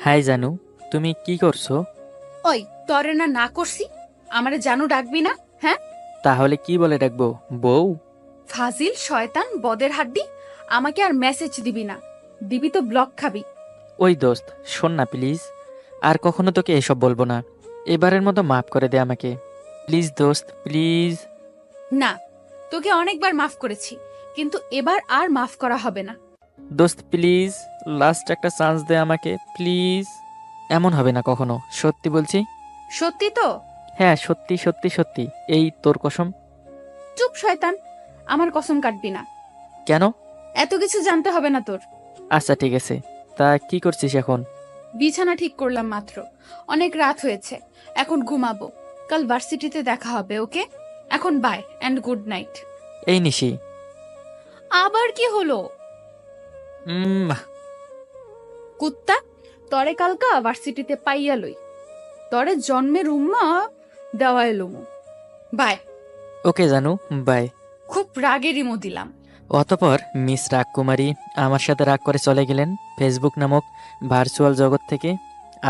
High জানু, তুমি কি করছো? ওই তরে না না করছি, আমারে জানু ডাকবি না? হ্যাঁ, তাহলে কি বলে ডাকবো? বউ? ফাজিল শয়তান বদের হাড্ডি। আমাকে আর মেসেজ দিবি না, দিবি তো ব্লক খাবি। ওই দোস্ত, শোন না প্লিজ। আর কখনো তোকে এসব বলবো না। এবারের মতো মাফ করে দে আমাকে। প্লিজ দোস্ত, প্লিজ। না, তোকে অনেকবার মাফ করেছি, কিন্তু এবার আর মাফ করা হবে না। দোস্ত প্লিজ, লাস্ট একটা চান্স দে আমাকে প্লিজ। এমন হবে না কখনো, সত্যি বলছি। সত্যি তো? হ্যাঁ, সত্যি সত্যি সত্যি। এই তোর কসম। চুপ শয়তান, আমার কসম কাটবি না। কেন? এত কিছু জানতে হবে না তোর। আচ্ছা ঠিক আছে। তা কি করছিস এখন? বিছানা ঠিক করলাম মাত্র। অনেক রাত হয়েছে, এখন ঘুমাবো। কাল ভার্সিটিতে দেখা হবে, ওকে? এখন বাই অ্যান্ড গুড নাইট। এই নিশি। আবার কি হলো? উম কুত্তা, তরে কালকা ভার্সিটিতে পাইয়া লই, তরে জন্মের উম্মা দেওয়া এলুমু। বাই। Okay Janu, by. খুব রাগের ইমো দিলাম। অতপর মিস রাগকুমারী আমার সাথে রাগ করে চলে গেলেন ফেসবুক নামক ভার্চুয়াল জগৎ থেকে।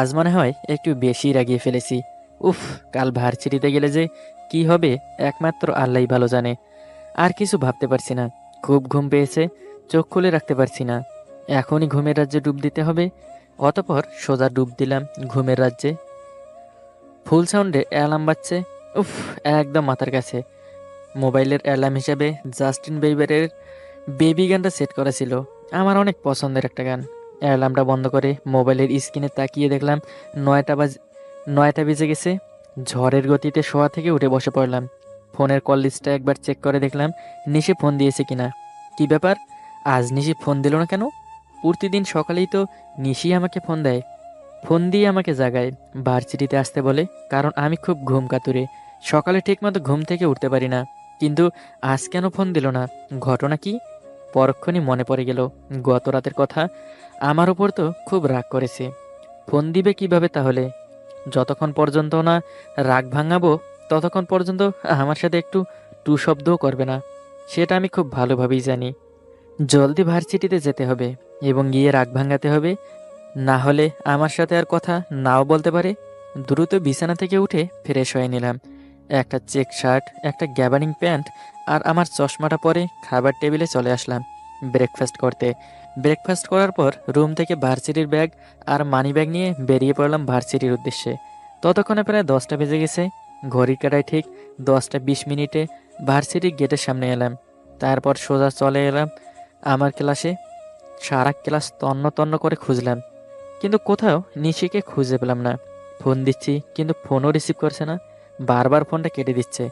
আজ মনে হয় একটু বেশি রাগিয়ে ফেলেছি। উফ, কাল ভার্সিটিতে গেলে যে কি হবে একমাত্র আল্লাহই ভালো জানে। আর কিছু ভাবতে পারছি না। খুব ঘুম পেয়েছে, চোখ খুলে রাখতে পারছি না। এখনই ঘুমের রাজ্যে ডুব দিতে হবে। অতপর সোজা ডুব দিলাম ঘুমের রাজ্যে। ফুল সাউন্ডে অ্যালার্ম বাজছে। উফ, একদম মাথার কাছে। মোবাইলের অ্যালার্ম হিসেবে জাস্টিন বিবারের বেবি গানটা সেট করা ছিল। আমার অনেক পছন্দের একটা গান। অ্যালার্মটা বন্ধ করে মোবাইলের স্ক্রিনে তাকিয়ে দেখলাম 9টা বেজে গেছে। ঝড়ের গতিতে শোয়া থেকে উঠে বসে পড়লাম। ফোনের কল লিস্টটা একবার চেক করে দেখলাম নিশি ফোন দিয়েছে কিনা। কি ব্যাপার, আজ নিশি ফোন দিল না কেন? প্রতিদিন সকালেই তো নিশি আমাকে ফোন দেয়। ফোন দিয়ে আমাকে জাগায়, ভার্সিটিতে আসতে বলে। কারণ আমি খুব ঘুম কাতুরে, সকালে ঠিকমতো ঘুম থেকে উঠতে পারি না। কিন্তু আজ কেন ফোন দিল না? ঘটনা কি? পরক্ষণই মনে পড়ে গেল গত রাতের কথা। আমার উপর তো খুব রাগ করেছে। ফোন দিবে কিভাবে তাহলে? যতক্ষণ পর্যন্ত না রাগ ভাঙাবো ততক্ষণ পর্যন্ত আমার সাথে একটু টু শব্দও করবে না। সেটা আমি খুব ভালোভাবেই জানি। জলদি ভার্সিটিতে যেতে হবে এবং গিয়ে রাগ ভাঙাতে হবে। না হলে আমার সাথে আর কথা নাও বলতে পারে। দ্রুত বিছানা থেকে উঠে ফ্রেশ হয়ে নিলাম। একটা চেক শার্ট, একটা গ্যাবার্ডিং প্যান্ট আর আমার চশমাটা পরে খাবার টেবিলে চলে আসলাম ব্রেকফাস্ট করতে। ব্রেকফাস্ট করার পর রুম থেকে ভার্সিটির ব্যাগ আর মানি ব্যাগ নিয়ে বেরিয়ে পড়লাম ভার্সিটির উদ্দেশ্যে। ততক্ষণে প্রায় 10টা বেজে গেছে। ঘড়ির কাঁটায় ঠিক 10টা 20 মিনিটে ভার্সিটির গেটের সামনে এলাম। তারপর সোজা চলে এলাম আমার ক্লাসে। সারা ক্লাস তন্ন তন্ন করে খুঁজলাম, কিন্তু কোথাও নিশিকে খুঁজে পেলাম না। ফোন দিচ্ছি কিন্তু ফোনও রিসিভ করছে না, বারবার ফোনটা কেটে দিচ্ছে।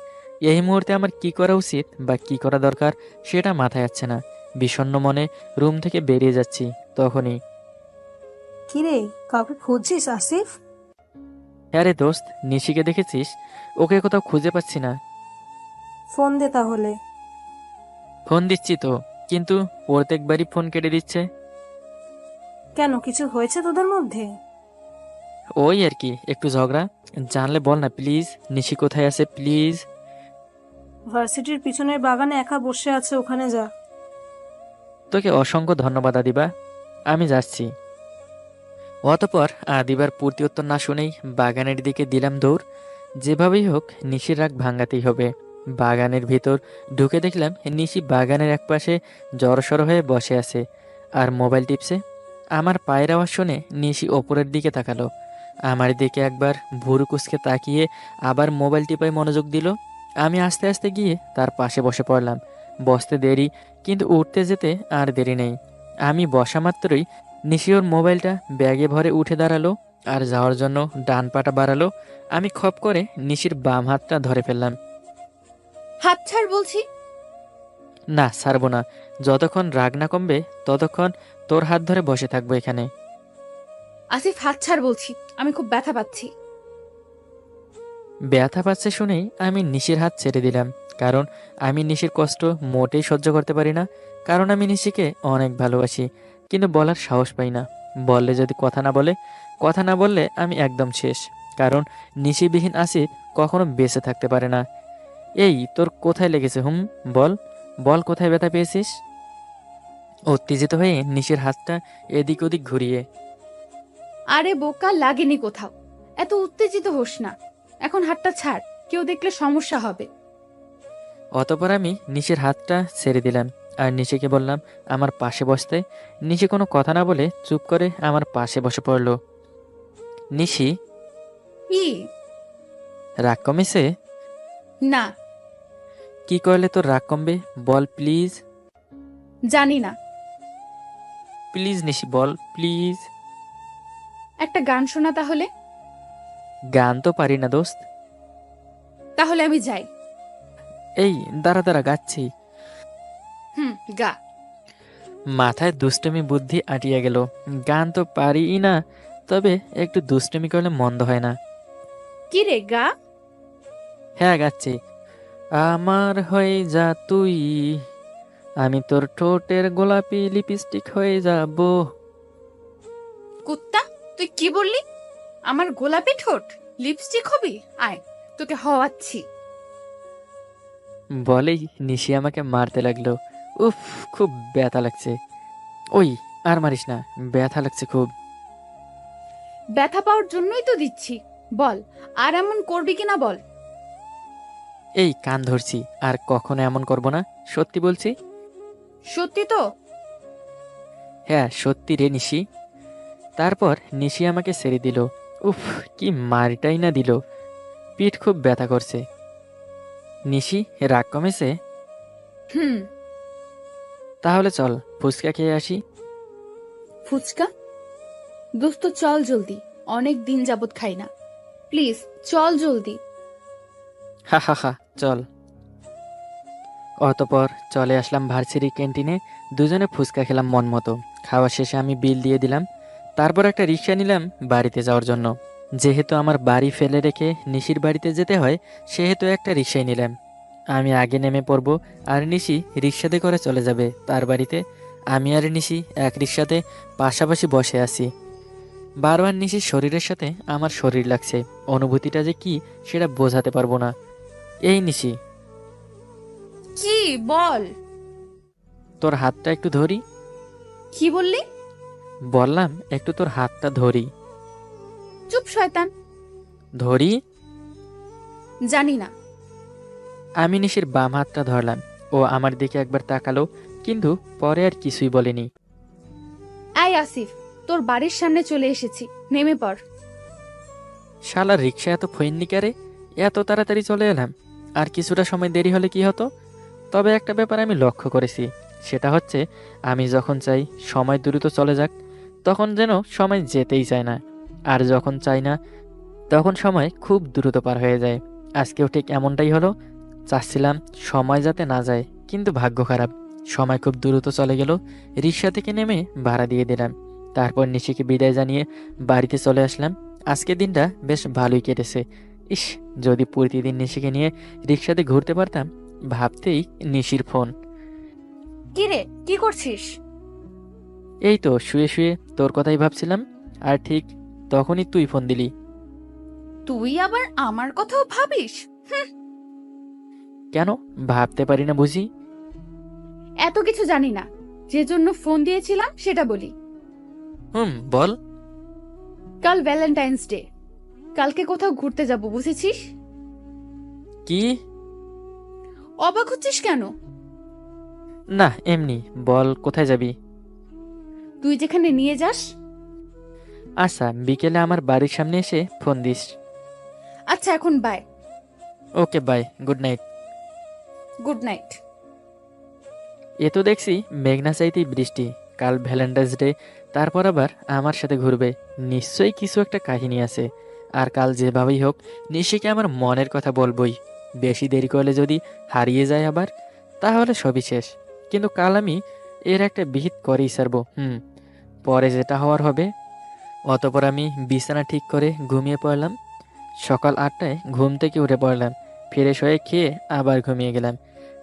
এই মুহূর্তে আমার কি করা উচিত বা কি করা দরকার সেটা মাথায় আসছে না। বিষণ্ণ মনে রুম থেকে বেরিয়ে যাচ্ছি। তখনই, কিরে, কাউকে খুঁজছিস আসিফ? হ্যাঁ রে দোস্ত, নিশিকে দেখেছিস? ওকে কোথাও খুঁজে পাচ্ছি না। ফোন দে তাহলে। ফোন দিচ্ছি তো, কিন্তু প্রত্যেকবারই ফোন কেটে দিচ্ছে। কেন, কিছু হয়েছে তোদের মধ্যে? ওই আর কি, একটু ঝগড়া। জানলে বল না প্লিজ, নিশি কোথায় আছে প্লিজ। ভার্সিটির পিছনের বাগানে একা বসে আছে, ওখানে যা। তোকে অসংখ্য ধন্যবাদ আদিবা, আমি যাচ্ছি। অতপর আদিবার প্রত্যুত্তর না শুনেই বাগানের দিকে দিলাম দৌড়। যেভাবেই হোক নিশির রাগ ভাঙাতেই হবে। বাগানের ভিতর ঢুকে দেখলাম নিশি বাগানের একপাশে জড়সড় হয়ে বসে আছে আর মোবাইল টিপছে। আমার পায়ের আওয়াজ শুনে নিশি ওপরের দিকে তাকালো। আমার দিকে একবার ভুরু কুঁচকে তাকিয়ে আবার মোবাইল টিপায় মনোযোগ দিল। আমি আস্তে আস্তে গিয়ে তার পাশে বসে পড়লাম। বসতে দেরি, কিন্তু উঠতে যেতে আর দেরি নেই। আমি বসা মাত্রই নিশি ওর মোবাইলটা ব্যাগে ভরে উঠে দাঁড়ালো আর যাওয়ার জন্য ডান পাটা বাড়ালো। আমি খপ করে নিশির বাম হাতটা ধরে ফেললাম। হাত ছাড় বলছি। না, ছাড়বো না। যতক্ষণ রাগ না কমবে ততক্ষণ তোর হাত ধরে বসে থাকবো এখানে। আসিফ, হাত ছাড় বলছি, আমি খুব ব্যথা পাচ্ছি। ব্যথা পাচ্ছে শুনেই আমি নিশির হাত ছেড়ে দিলাম। কারণ আমি নিশির কষ্ট মোটেই সহ্য করতে পারি না। কারণ আমি নিশিকে অনেক ভালোবাসি, কিন্তু বলার সাহস পাই না। বললে যদি কথা না বলে, কথা না বললে আমি একদম শেষ। কারণ নিশিবিহীন আসিফ কখনো বেঁচে থাকতে পারে না। এই তোর কোথায় লেগেছে? বল, বল কোথায় ব্যথা পেয়েছিস? উত্তেজিত হয়ে নিশির হাতটা এদিক ওদিক ঘুরিয়ে, আরে বোকা, লাগেনি কোথাও। এত উত্তেজিত হোস না। এখন হাতটা ছাড়, কেউ দেখলে সমস্যা হবে। অতপর আমি নিশির হাতটা ছেড়ে দিলাম আর নিশিকে বললাম আমার পাশে বসতে। নিশি কোনো কথা না বলে চুপ করে আমার পাশে বসে পড়ল। নিশি, কি? রাগ কমেছে? না। কি করলে তোর রাগ কমবে বল প্লিজ। জানি না। Please Nishi ball please. একটা গান শোনা তাহলে। গান তো পারি না দোস্ত। তাহলে আমি যাই। এই দাঁড়া দাঁড়া, গাচ্ছি। গা। মাথায় দুষ্টুমি বুদ্ধি আটিয়া গেল। গান তো পারি না, তবে একটু দুষ্টুমি করলে মন্দ হয় না। কি রে, গা। হ্যাঁ গাচ্ছি। আমার হয়ে যা তুই, আমি তোর ঠোঁটের গোলাপি লিপস্টিক হয়ে যাব। কুত্তা, তুই কি বললি? আমার গোলাপি ঠোঁট লিপস্টিক হবি? আয়, তোকে হওয়াচ্ছি। বলেই নিশি আমাকে মারতে লাগলো। উফ, খুব ব্যথা লাগছে। ওই, আর মারিস না, ব্যথা লাগছে খুব। ব্যথা পাওয়ার জন্যই তো দিচ্ছি। বল, আর এমন করবি কিনা বল। এই কান ধরছি, আর কখনো এমন করব না, সত্যি বলছি। সত্যি তো? হ্যাঁ সত্যি রে নিশি। তারপর নিশি আমাকে ছেড়ে দিল। উফ, কি মারটাই না দিল, পিঠ খুব ব্যথা করছে। নিশি, রাগ কমেছে? হুম। তাহলে চল ফুচকা খেয়ে আসি। ফুচকা? দোস্ত চল জলদি, অনেক দিন যাবত খাই না। প্লিজ চল জলদি। হা হা হা, চল। অতপর চলে আসলাম ভার্সিটি ক্যান্টিনে। দুজনে ফুচকা খেলাম মন মতো। খাওয়া শেষে আমি বিল দিয়ে দিলাম। তারপর একটা রিক্সা নিলাম বাড়িতে যাওয়ার জন্য। যেহেতু আমার বাড়ি ফেলে রেখে নিশির বাড়িতে যেতে হয়, সেহেতু একটা রিক্সায় নিলাম। আমি আগে নেমে পড়ব, আর নিশি রিক্সাতে করে চলে যাবে তার বাড়িতে। আমি আর নিশি এক রিক্সাতে পাশাপাশি বসে আছি। বারবার নিশির শরীরের সাথে আমার শরীর লাগছে। অনুভূতিটা যে কি সেটা বোঝাতে পারবো না। এই নিশি, কি বল? তোর হাতটা একটু ধরি। কি বললি? বললাম একটু তোর হাতটা ধরি। চুপ শয়তান। ধরি। জানি না। আমি নিশির বাম হাতটা ধরলাম। ও আমার দিকে একবার তাকালো, কিন্তু পরে আর কিছুই বলেনি। আয় আসিফ, তোর বাড়ির সামনে চলে এসেছি, নেমে পড়। শালার রিক্সা এত ফইন্নি ক্যারে, এত তাড়াতাড়ি চলে এলাম। আর কিছুটা সময় দেরি হলে কি হতো? তবে একটা ব্যাপার আমি লক্ষ্য করেছি, সেটা হচ্ছে আমি যখন চাই সময় দ্রুত চলে যাক, তখন যেন সময় যেতেই চায় না। আর যখন চাই না, তখন সময় খুব দ্রুত পার হয়ে যায়। আজকেও ঠিক এমনটাই হলো। চাচ্ছিলাম সময় যাতে না যায়, কিন্তু ভাগ্য খারাপ, সময় খুব দ্রুত চলে গেল। রিক্সা থেকে নেমে ভাড়া দিয়ে দিলাম। তারপর নিশিকে বিদায় জানিয়ে বাড়িতে চলে আসলাম। আজকের দিনটা বেশ ভালোই কেটেছে। ইস, যদি প্রতিদিন নিশিকে নিয়ে রিক্সাতে ঘুরতে পারতাম। ভাবতেই নিশির ফোন। কি রে, কি করছিস? এই তো শুয়ে শুয়ে তোর কথাই ভাবছিলাম, আর ঠিক তখনই তুই ফোন দিলি। তুই আবার আমার কথাও ভাবিস? কেন ভাবতে পারি না বুঝি? এত কিছু জানি না, যে জন্য ফোন দিয়েছিলাম সেটা বলি। বল। কাল ভ্যালেন্টাইন্স ডে। কালকে কোথাও ঘুরতে যাব, বুঝেছিস? কি? অবাক হচ্ছিস কেন? না এমনি, বল কোথায় যাবি? তুই যেখানে নিয়ে যাস। আচ্ছা, বিকেলে আমার বাড়ির সামনে এসে ফোন দিস। আচ্ছা, এখন bye. Okay bye, good night. Good night. এ তো দেখছি মেঘনা চাইতেই বৃষ্টি। কাল ভ্যালেন্টাইন্স ডে, তারপর আবার আমার সাথে ঘুরবে। নিশ্চয়ই কিছু একটা কাহিনী আছে। আর কাল যেভাবেই হোক নিশিকে আমার মনের কথা বলবই। বেশি দেরি করলে যদি হারিয়ে যায় আবার, তাহলে সবই শেষ। কিন্তু কাল আমি এর একটা বিহিত করেই ছাড়বো। পরে যেটা হওয়ার হবে। অতপর আমি বিছানা ঠিক করে ঘুমিয়ে পড়লাম। সকাল 8টায় ঘুম থেকে উঠে পড়লাম। ফ্রেশ হয়ে খেয়ে আবার ঘুমিয়ে গেলাম।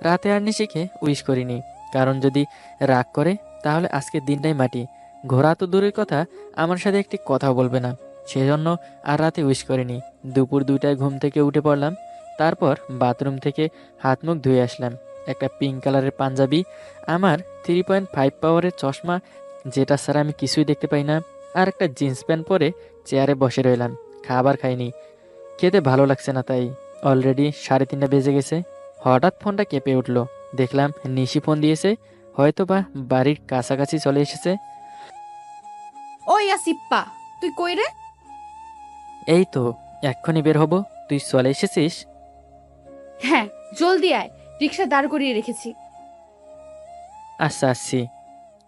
রাতে আর নিশিকে উইশ করিনি, কারণ যদি রাগ করে তাহলে আজকের দিনটাই মাটি। ঘোরা তো দূরের কথা, আমার সাথে একটি কথাও বলবে না। সেজন্য আর রাতে উইশ করিনি। দুপুর 2টায় ঘুম থেকে উঠে পড়লাম। তারপর বাথরুম থেকে হাত মুখ ধুয়ে আসলাম। একটা পিঙ্ক কালারের পাঞ্জাবি, আমার 3.5 পাওয়ারের চশমা, যেটা ছাড়া আমি কিছুই দেখতে পাই না, আর একটা জিন্স প্যান্ট পরে চেয়ারে বসে রইলাম। খাবার খাইনি, খেতে ভালো লাগছে না তাই। অলরেডি 3:30 বেজে গেছে। হঠাৎ ফোনটা কেঁপে উঠলো। দেখলাম নিশি ফোন দিয়েছে, হয়তো বা বাড়ির কাছাকাছি চলে এসেছে। ওই আসিপ্পা, তুই কই রে? এই তো এক্ষুনি বের হব, তুই চলে এসেছিস? হ্যাঁ, জলদি আয়, রিক্সা দাঁড় করিয়ে রেখেছি। আচ্ছা আসছি।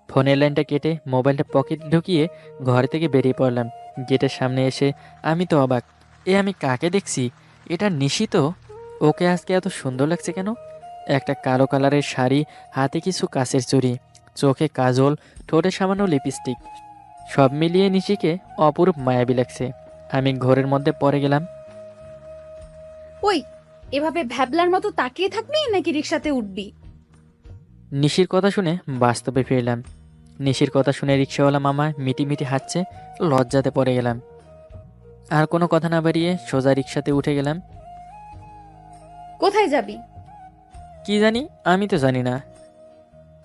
ফোনের লাইনটা কেটে মোবাইলটা পকেটে ঢুকিয়ে ঘর থেকে বেরিয়ে পড়লাম। গেটের সামনে এসে আমি তো অবাক। আমি কাকে দেখছি? এটা নিশি তো। ওকে আজকে এত সুন্দর লাগছে কেন? একটা কালো কালারের শাড়ি, হাতে কিছু কাচের চুড়ি, চোখে কাজল, ঠোঁটে সামান্য লিপস্টিক, সব মিলিয়ে নিশিকে অপরূপ মায়াবী লাগছে। আমি ঘরের মধ্যে পড়ে গেলাম। ওই, এভাবে ভ্যাবলার মতো তাকিয়ে থাকবি নাকি রিক্সাতে উঠবি? নিশির কথা শুনে বাস্তবে ফিরলাম। নিশির কথা শুনে রিক্সাওয়ালা মামা মিটি হাঁটছে। লজ্জাতে পড়ে গেলাম। আর কোনো কথা না বাড়িয়ে সোজা রিক্সাতে উঠে গেলাম। কোথায় যাবি? কি জানি, আমি তো জানি না।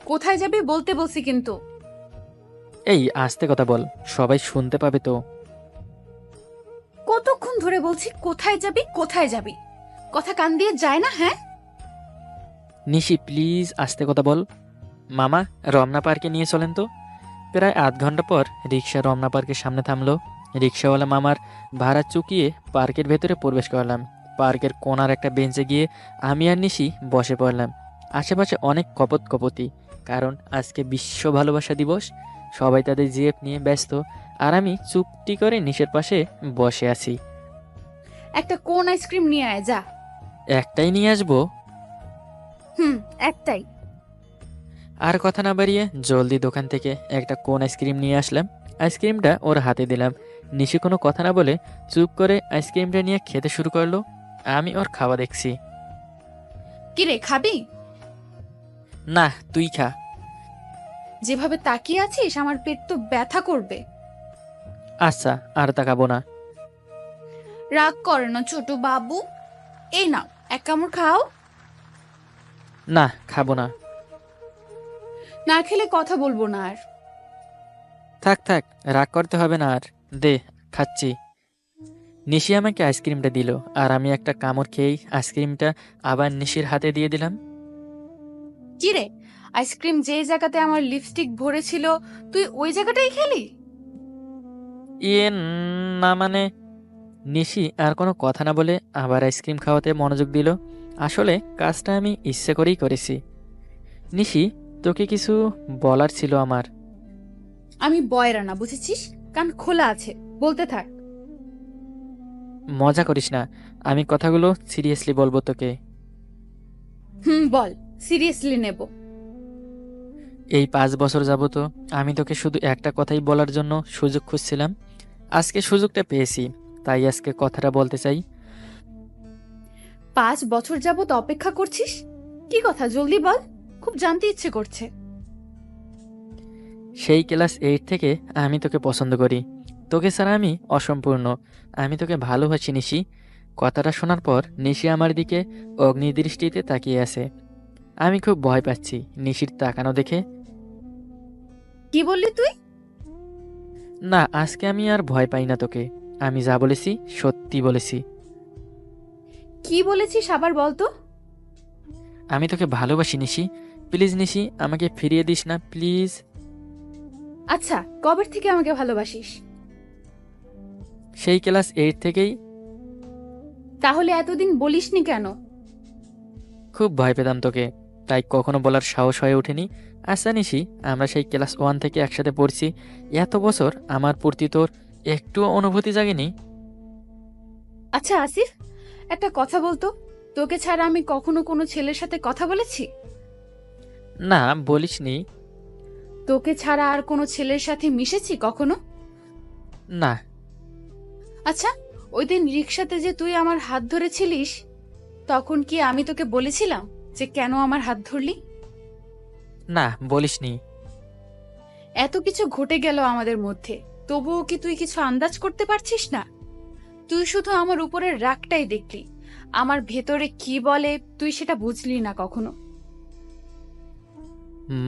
কোথায় যাবি বলতে বলছি কিন্তু। এই আস্তে কথা বল, সবাই শুনতে পাবে তো। কতক্ষণ ধরে বলছি কোথায় যাবি কোথায় যাবি, কথা কান দিয়ে যায় না? হ্যাঁ, নিশি প্লিজ আস্তে কথা বল। মামা, রমনা পার্কে নিয়ে চলেন তো। প্রায় আধ ঘন্টা পর রিক্সা রমনা পার্কের সামনে থামলো। রিক্সাওয়ালা মামার ভাড়া চুকিয়ে পার্কের ভেতরে প্রবেশ করলাম। পার্কের কোণার একটা বেঞ্চে গিয়ে আমি আর নিশি বসে পড়লাম। আশেপাশে অনেক কপতি, কারণ আজকে বিশ্ব ভালোবাসা দিবস। সবাই তাদের জিএফ নিয়ে ব্যস্ত, আর আমি চুপটি করে নিশের পাশে বসে আছি। একটা কোন আইসক্রিম নিয়ে আয় যা। একটাই নিয়ে আসবো। একটাই। আর কথা না বাড়িয়ে জলদি দোকান থেকে একটা কোন আইসক্রিম নিয়ে আসলাম। আইসক্রিমটা ওর হাতে দিলাম। নিশি কোনো কথা না বলে চুপ করে আইসক্রিমটা নিয়ে খেতে শুরু করলো। আমি ওর খাওয়া দেখছি। কিরে, খাবি? না, তুই খা। যেভাবে তাকিয়ে আছিস আমার পেট তো ব্যথা করবে। আচ্ছা, আর তাকাবো না। রাগ করে না ছোট বাবু, এই নাও এক কামড় খাও। না, খাবো না। না খেলে কথা বলবো না আর। থাক থাক, রাগ করতে হবে না আর। দে, খাচ্ছি। নিশি আমাকে আইসক্রিমটা দিল, আর আমি একটা কামড় খেয়েই আইসক্রিমটা আবার নিশির হাতে দিয়ে দিলাম। কিরে, আইসক্রিম যে জায়গাতে আমার লিপস্টিক ভরেছিল তুই ওই জায়গাটাই খেলি? ইয়ে, না মানে। নিশি আর কোনো কথা না বলে আবার আইসক্রিম খাওয়াতে মনোযোগ দিল। আসলে কাজটা আমি ইচ্ছে করেই করেছি। নিশি, তোকে কিছু বলার ছিল আমার। আমি বয়রা না, বুঝেছিস? কান খোলা আছে, বলতে থাক। মজা করিস না, আমি কথাগুলো সিরিয়াসলি বলবো তোকে। বল, সিরিয়াসলি নেব। এই 5 বছর যাবত আমি তোকে শুধু একটা কথাই বলার জন্য সুযোগ খুঁজছিলাম। আজকে সুযোগটা পেয়েছি, তাই আজকে কথাটা বলতে চাই। 5 বছর যাবত অপেক্ষা করছিস? কি কথা, জলদি বল, খুব জানতে ইচ্ছে করছে। সেই ক্লাস 8 থেকে আমি তোকে পছন্দ করি। তোকে ছাড়া আমি অসম্পূর্ণ। আমি তোকে ভালোবাসি নিশি। কথাটা শোনার পর নিশি আমার দিকে অগ্নিদৃষ্টিতে তাকিয়ে আছে। আমি খুব ভয় পাচ্ছি নিশির তাকানো দেখে। কি বললি তুই? না, আজকে আমি আর ভয় পাই না তোকে। আমি যা বলেছি সত্যি বলেছি। কি বলেছিস আবার বলতো? আমি তোকে ভালোবাসি নিশি। প্লিজ নিশি, আমাকে ফিরিয়ে দিস না প্লিজ। আচ্ছা, কবে থেকে আমাকে ভালোবাসিস? সেই ক্লাস 8 থেকেই। তাহলে এতদিন বলিসনি কেন? খুব ভয় পেতাম তোকে, তাই কখনো বলার সাহস হয়ে ওঠেনি। আচ্ছা নিশি, আমরা সেই ক্লাস 1 থেকে একসাথে পড়ছি। এত বছর আমার প্রতি তোর একটুও অনুভূতি জাগেনি? আচ্ছা আসিফ, একটা কথা বলতো, তোকে ছাড়া আমি কখনো কোনো ছেলের সাথে কথা বলেছি? না, বলিসনি। তোকে ছাড়া আর কোনো ছেলের সাথে মিশেছি কখনো? না। আচ্ছা, ওই দিন রিক্সাতে যে তুই আমার হাত ধরেছিলিস, তখন কি আমি তোকে বলেছিলাম যে কেন আমার হাত ধরলি? না, বলিসনি। এত কিছু ঘটে গেল আমাদের মধ্যে, তবুও কি তুই কিছু আন্দাজ করতে পারছিস না? তুই শুধু আমার উপরের রাগটাই দেখলি, আমার ভেতরে কি বলে তুই সেটা বুঝলি না কখনো।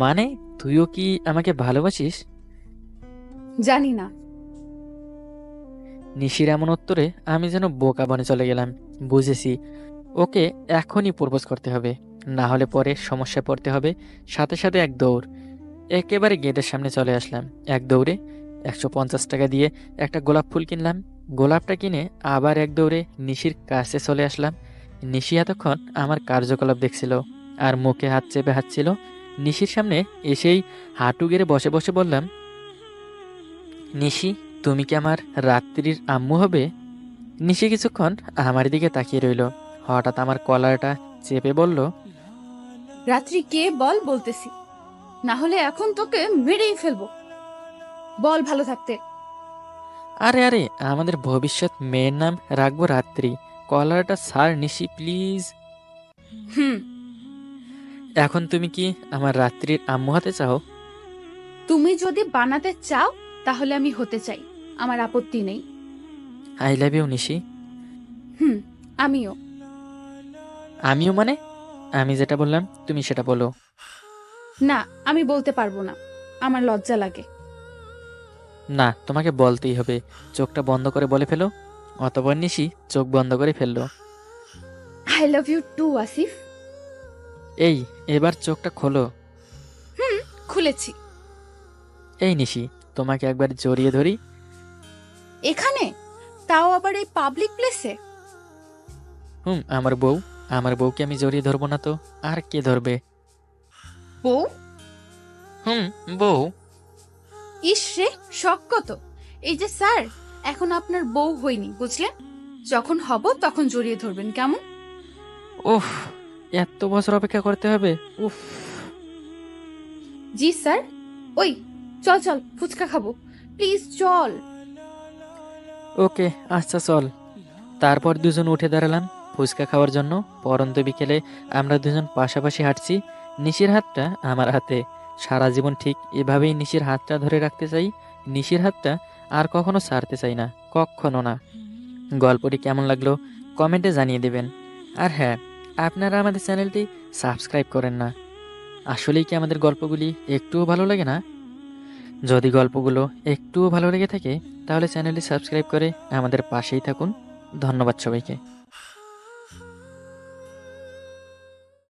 মানে, তুইও কি আমাকে ভালোবাসিস? জানি না, নিশির এমন উত্তরে আমি যেন বোকা বনে চলে গেলাম। বুঝেছি, ওকে এখনই প্রপোজ করতে হবে, না হলে পরে সমস্যায় পড়তে হবে। সাথে সাথে এক দৌড়, একেবারে গেটের সামনে চলে আসলাম। এক দৌড়ে 150 টাকা দিয়ে একটা গোলাপ ফুল কিনলাম। গোলাপটা কিনে আবার এক দৌড়ে নিশির কাছে চলে আসলাম। নিশি এতক্ষণ আমার কার্যকলাপ দেখছিল আর মুখে হাত চেপে হাঁটছিল। নিশির সামনে এসেই হাঁটু গেড়ে বসে বসে বললাম, নিশি, তুমি কি আমার রাত্রির আম্মু হবে? নিশি কিছুক্ষণ আমার দিকে তাকিয়ে রইল, হঠাৎ আমার কলারটা চেপে বলল, রাত্রি কে বল, বলতেছি, না হলে এখন তোকে মেরেই ফেলবো। বল ভালো থাকতে। আরে আরে, আমাদের ভবিষ্যৎ মেয়ের নাম রাখবো রাত্রি। কলারটা স্যার, নিশি প্লিজ। হুম। এখন তুমি কি আমার রাত্রির আম্মু হতে চাও? তুমি যদি বানাতে চাও তাহলে আমি হতে চাই, আমার আপত্তি নেই। আই লাভ ইউ নিশি। হুম, আমিও। আমিও মানে? আমি যেটা বললাম তুমি সেটা বলো। না, আমি বলতে পারবো না, আমার লজ্জা লাগে। না, তোমাকে বলতেই হবে। চোখটা বন্ধ করে বলে ফেলো। অতঃপর নিশি চোখ বন্ধ করে ফেললো। I love you too Asif. এই, এবার চোখটা খোলো। হুম, খুলেছি। এই নিশি, তোমাকে একবার জড়িয়ে ধরি। এখানে, তাও আবার এই পাবলিক প্লেসে? আমার বউ। আমার বউকে আমি জড়িয়ে ধরবো না তো আর কে ধরবে? বউ? বউ। ইস রে, শখ কত! এই যে স্যার, এখন আপনার বউ হইনি, বুঝলেন? যখন হব তখন জড়িয়ে ধরবেন, কেমন? উফ, এত বছর অপেক্ষা করতে হবে? উফ। জি স্যার। ওই, চল চল, ফুচকা খাবো, প্লিজ চল। ওকে, আচ্ছা চল। তারপর দুজন উঠে দাঁড়ালাম ফুচকা খাওয়ার জন্য। পরন্ত বিকেলে আমরা দুজন পাশাপাশি হাঁটছি। নিশির হাতটা আমার হাতে। সারা জীবন ঠিক এভাবেই নিশির হাতটা ধরে রাখতে চাই। নিশির হাতটা আর কখনো ছাড়তে চাই না, কখনো না। গল্পটি কেমন লাগলো কমেন্টে জানিয়ে দেবেন। আর হ্যাঁ, আপনারা আমাদের চ্যানেলটি সাবস্ক্রাইব করেন না। আসলেই কি আমাদের গল্পগুলি একটুও ভালো লাগে না? যদি গল্পগুলো একটুও ভালো লেগে থাকে তাহলে চ্যানেলটি সাবস্ক্রাইব করে আমাদের পাশেই থাকুন। ধন্যবাদ সবাইকে।